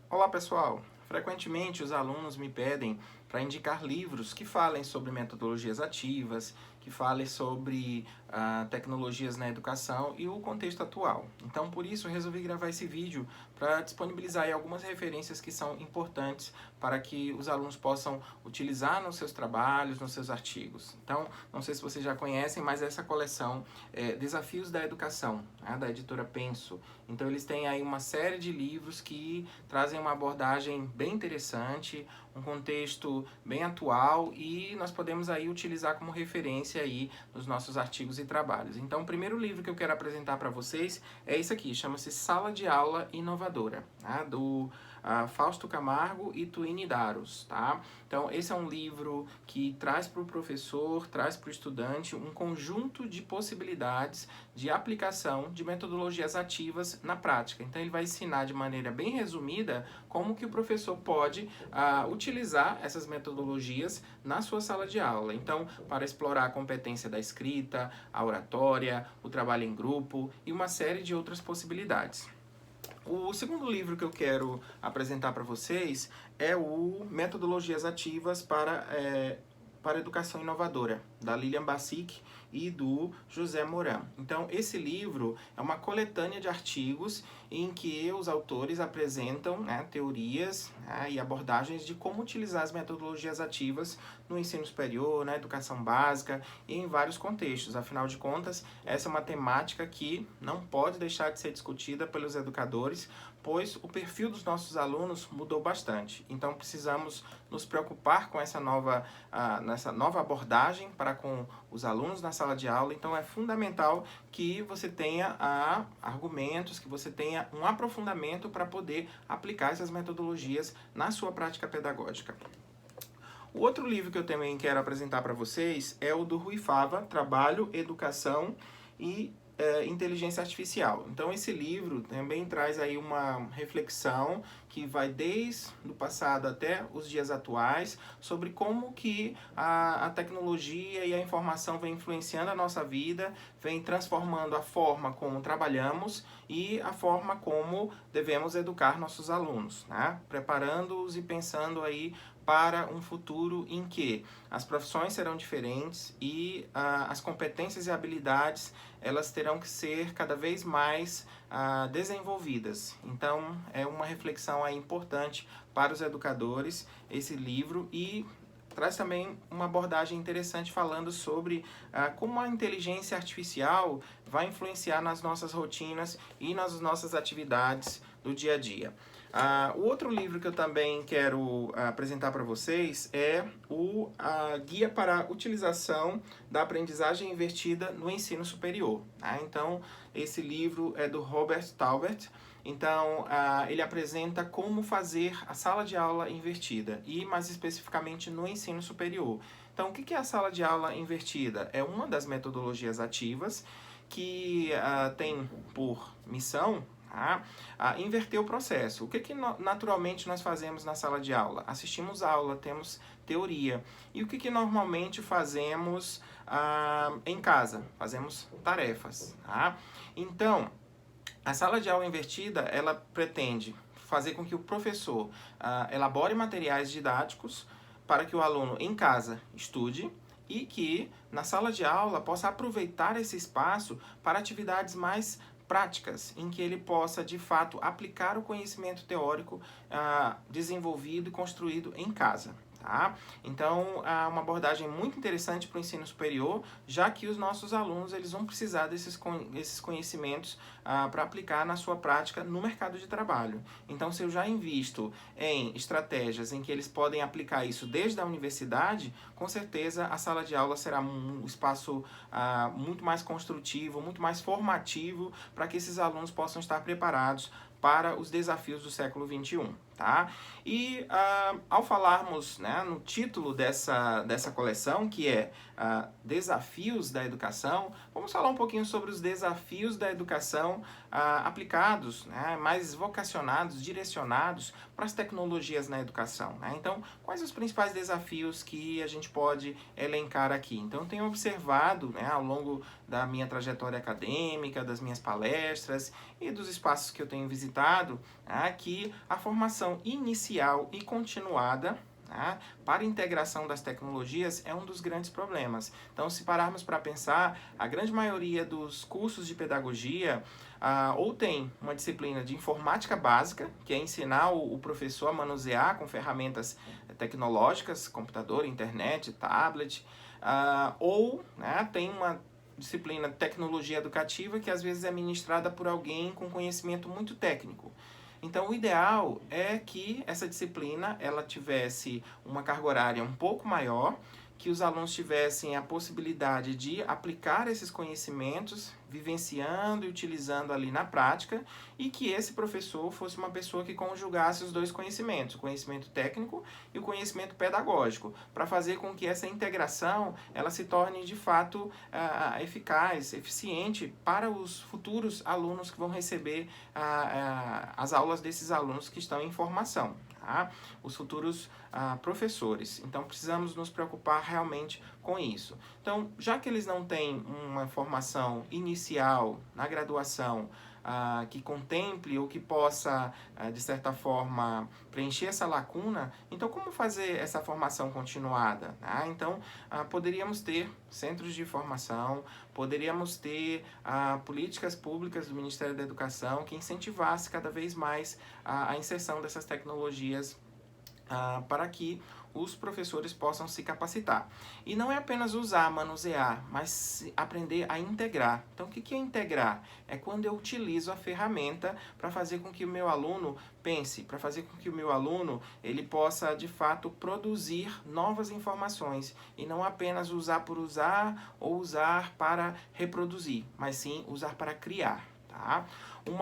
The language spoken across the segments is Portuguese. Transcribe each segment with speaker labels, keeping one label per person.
Speaker 1: Olá pessoal, frequentemente os alunos me pedem para indicar livros que falem sobre metodologias ativas, que falem sobre tecnologias na educação e o contexto atual. Então por isso eu resolvi gravar esse vídeo para disponibilizar aí algumas referências que são importantes para que os alunos possam utilizar nos seus trabalhos, nos seus artigos. Então, não sei se vocês já conhecem, mas essa coleção é Desafios da Educação, né, da editora Penso. Então eles têm aí uma série de livros que trazem uma abordagem bem interessante, um contexto bem atual e nós podemos aí utilizar como referência aí nos nossos artigos e trabalhos. Então o primeiro livro que eu quero apresentar para vocês é esse aqui, chama-se Sala de Aula Inovadora, tá? Do Fausto Camargo e Tuine Daros, tá? Então esse é um livro que traz para o professor, traz para o estudante um conjunto de possibilidades de aplicação de metodologias ativas na prática. Então ele vai ensinar de maneira bem resumida como que o professor pode utilizar essas metodologias na sua sala de aula. Então, para explorar a competência da escrita, a oratória, o trabalho em grupo e uma série de outras possibilidades. O segundo livro que eu quero apresentar para vocês é o Metodologias Ativas para Educação Inovadora, da Lilian Bassic e do José Moran. Então, esse livro é uma coletânea de artigos em que os autores apresentam, né, teorias, né, e abordagens de como utilizar as metodologias ativas no ensino superior, na educação básica e em vários contextos. Afinal de contas, essa é uma temática que não pode deixar de ser discutida pelos educadores, pois o perfil dos nossos alunos mudou bastante. Então, precisamos nos preocupar com essa nova abordagem para com os alunos na sala de aula. Então, é fundamental que você tenha argumentos, que você tenha um aprofundamento para poder aplicar essas metodologias na sua prática pedagógica. O outro livro que eu também quero apresentar para vocês é o do Rui Fava, Trabalho, Educação e Inteligência Artificial. Então esse livro também traz aí uma reflexão que vai desde o passado até os dias atuais sobre como que a tecnologia e a informação vem influenciando a nossa vida, vem transformando a forma como trabalhamos e a forma como devemos educar nossos alunos, né? Preparando-os e pensando aí para um futuro em que as profissões serão diferentes e as competências e habilidades elas terão que ser cada vez mais desenvolvidas. Então é uma reflexão aí importante para os educadores esse livro e traz também uma abordagem interessante falando sobre como a inteligência artificial vai influenciar nas nossas rotinas e nas nossas atividades do dia a dia. O outro livro que eu também quero apresentar para vocês é o Guia para a Utilização da Aprendizagem Invertida no Ensino Superior. Tá? Então, esse livro é do Robert Taubert. Então, ele apresenta como fazer a sala de aula invertida e, mais especificamente, no ensino superior. Então, o que é a sala de aula invertida? É uma das metodologias ativas que tem por missão inverter o processo. O que naturalmente nós fazemos na sala de aula? Assistimos a aula, temos teoria. E o que normalmente fazemos em casa? Fazemos tarefas. Tá? Então, a sala de aula invertida, ela pretende fazer com que o professor elabore materiais didáticos para que o aluno em casa estude e que na sala de aula possa aproveitar esse espaço para atividades mais práticas, em que ele possa, de fato, aplicar o conhecimento teórico desenvolvido e construído em casa. Tá? Então, é uma abordagem muito interessante para o ensino superior, já que os nossos alunos eles vão precisar desses conhecimentos para aplicar na sua prática no mercado de trabalho. Então, se eu já invisto em estratégias em que eles podem aplicar isso desde a universidade, com certeza a sala de aula será um espaço muito mais construtivo, muito mais formativo para que esses alunos possam estar preparados para os desafios do século XXI. Tá? E ao falarmos, né, no título dessa coleção, que é Desafios da Educação, vamos falar um pouquinho sobre os desafios da educação aplicados, né, mais vocacionados, direcionados para as tecnologias na educação. Né? Então, quais os principais desafios que a gente pode elencar aqui? Então, eu tenho observado, né, ao longo da minha trajetória acadêmica, das minhas palestras e dos espaços que eu tenho visitado, que a formação formação inicial e continuada, tá, para a integração das tecnologias é um dos grandes problemas. Então, se pararmos para pensar, a grande maioria dos cursos de pedagogia ou tem uma disciplina de informática básica, que é ensinar o professor a manusear com ferramentas tecnológicas, computador, internet, tablet, ou, né, tem uma disciplina de tecnologia educativa que às vezes é ministrada por alguém com conhecimento muito técnico. Então, o ideal é que essa disciplina ela tivesse uma carga horária um pouco maior, que os alunos tivessem a possibilidade de aplicar esses conhecimentos, vivenciando e utilizando ali na prática, e que esse professor fosse uma pessoa que conjugasse os dois conhecimentos, o conhecimento técnico e o conhecimento pedagógico, para fazer com que essa integração ela se torne de fato eficaz, eficiente para os futuros alunos que vão receber as aulas desses alunos que estão em formação. Tá? Os futuros professores. Então, precisamos nos preocupar realmente com isso. Então, já que eles não têm uma formação inicial na graduação que contemple ou que possa, de certa forma, preencher essa lacuna, então como fazer essa formação continuada? Tá? Então, poderíamos ter centros de formação, poderíamos ter políticas públicas do Ministério da Educação que incentivasse cada vez mais a inserção dessas tecnologias para que os professores possam se capacitar. E não é apenas usar, manusear, mas aprender a integrar. Então, o que é integrar? É quando eu utilizo a ferramenta para fazer com que o meu aluno pense, para fazer com que o meu aluno ele possa, de fato, produzir novas informações e não apenas usar por usar ou usar para reproduzir, mas sim usar para criar. Tá? Um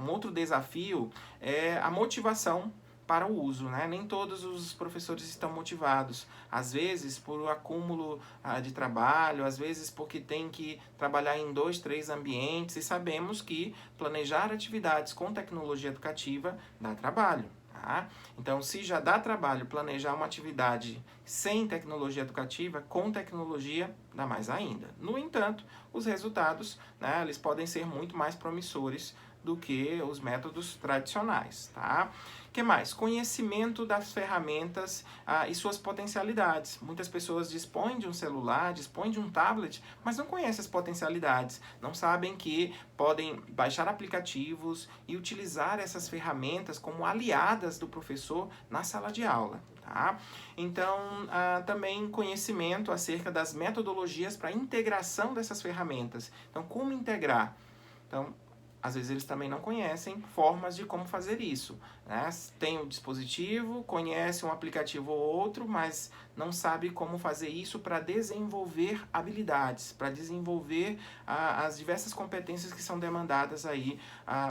Speaker 1: outro desafio é a motivação para o uso, né? Nem todos os professores estão motivados, às vezes por acúmulo de trabalho, às vezes porque tem que trabalhar em 2, 3 ambientes, e sabemos que planejar atividades com tecnologia educativa dá trabalho. Tá? Então, se já dá trabalho planejar uma atividade sem tecnologia educativa, com tecnologia dá mais ainda. No entanto, os resultados, né, eles podem ser muito mais promissores do que os métodos tradicionais. Tá? O que mais? Conhecimento das ferramentas e suas potencialidades. Muitas pessoas dispõem de um celular, dispõem de um tablet, mas não conhecem as potencialidades, não sabem que podem baixar aplicativos e utilizar essas ferramentas como aliadas do professor na sala de aula. Tá? Então, também conhecimento acerca das metodologias para a integração dessas ferramentas. Então, como integrar? Então, às vezes eles também não conhecem formas de como fazer isso. Né? Tem o dispositivo, conhece um aplicativo ou outro, mas não sabe como fazer isso para desenvolver habilidades, para desenvolver as diversas competências que são demandadas aí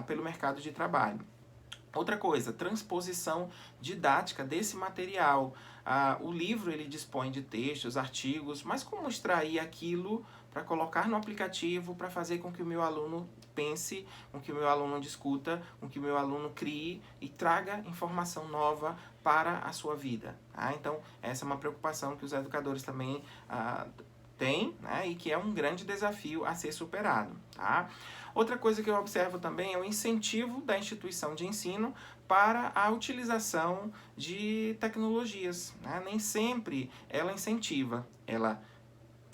Speaker 1: pelo mercado de trabalho. Outra coisa, transposição didática desse material. O livro ele dispõe de textos, artigos, mas como extrair aquilo para colocar no aplicativo, para fazer com que o meu aluno pense, com que o meu aluno discuta, com que o meu aluno crie e traga informação nova para a sua vida. Tá? Então, essa é uma preocupação que os educadores também têm, né? E que é um grande desafio a ser superado. Tá? Outra coisa que eu observo também é o incentivo da instituição de ensino para a utilização de tecnologias. Né? Nem sempre ela incentiva, ela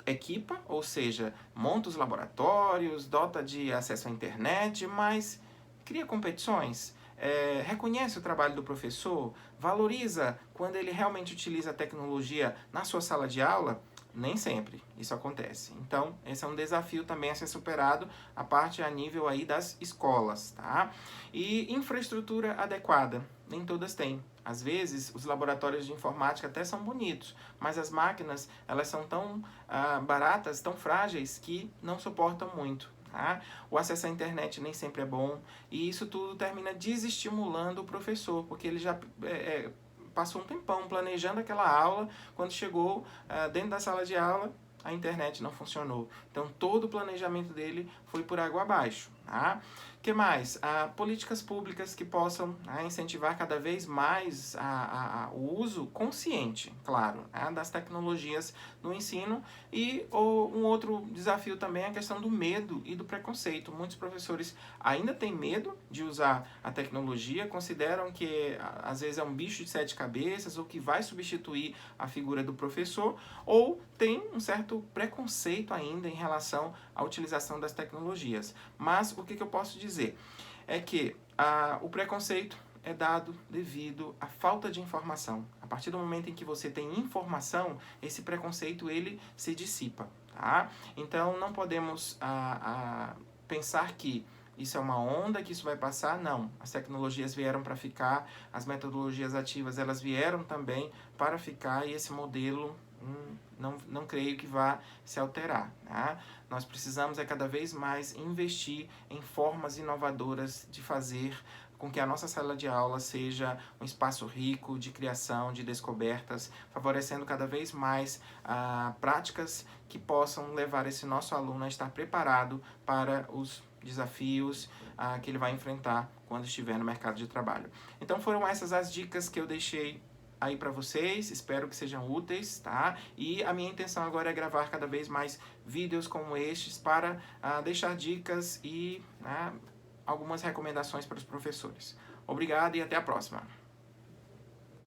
Speaker 1: equipa, ou seja, monta os laboratórios, dota de acesso à internet, mas cria competições, reconhece o trabalho do professor, valoriza quando ele realmente utiliza a tecnologia na sua sala de aula. Nem sempre isso acontece. Então, esse é um desafio também a ser superado, a parte a nível aí das escolas, tá? E infraestrutura adequada, nem todas têm. Às vezes, os laboratórios de informática até são bonitos, mas as máquinas, elas são tão baratas, tão frágeis, que não suportam muito. Tá? O acesso à internet nem sempre é bom, e isso tudo termina desestimulando o professor, porque ele já passou um tempão planejando aquela aula, quando chegou dentro da sala de aula, a internet não funcionou. Então, todo o planejamento dele foi por água abaixo. Tá? Que mais? Políticas públicas que possam incentivar cada vez mais o uso consciente, claro, das tecnologias no ensino. E um outro desafio também é a questão do medo e do preconceito. Muitos professores ainda têm medo de usar a tecnologia, consideram que às vezes é um bicho de sete cabeças ou que vai substituir a figura do professor, ou tem um certo preconceito ainda em relação à utilização das tecnologias. Mas o que eu posso dizer é que o preconceito é dado devido à falta de informação. A partir do momento em que você tem informação, esse preconceito ele se dissipa. Tá? Então não podemos pensar que isso é uma onda, que isso vai passar. Não, as tecnologias vieram para ficar, as metodologias ativas elas vieram também para ficar, e esse modelo não creio que vá se alterar. Tá? Nós precisamos cada vez mais investir em formas inovadoras de fazer com que a nossa sala de aula seja um espaço rico de criação, de descobertas, favorecendo cada vez mais práticas que possam levar esse nosso aluno a estar preparado para os desafios que ele vai enfrentar quando estiver no mercado de trabalho. Então foram essas as dicas que eu deixei aí para vocês, espero que sejam úteis, tá? E a minha intenção agora é gravar cada vez mais vídeos como estes para deixar dicas e algumas recomendações para os professores. Obrigado e até a próxima!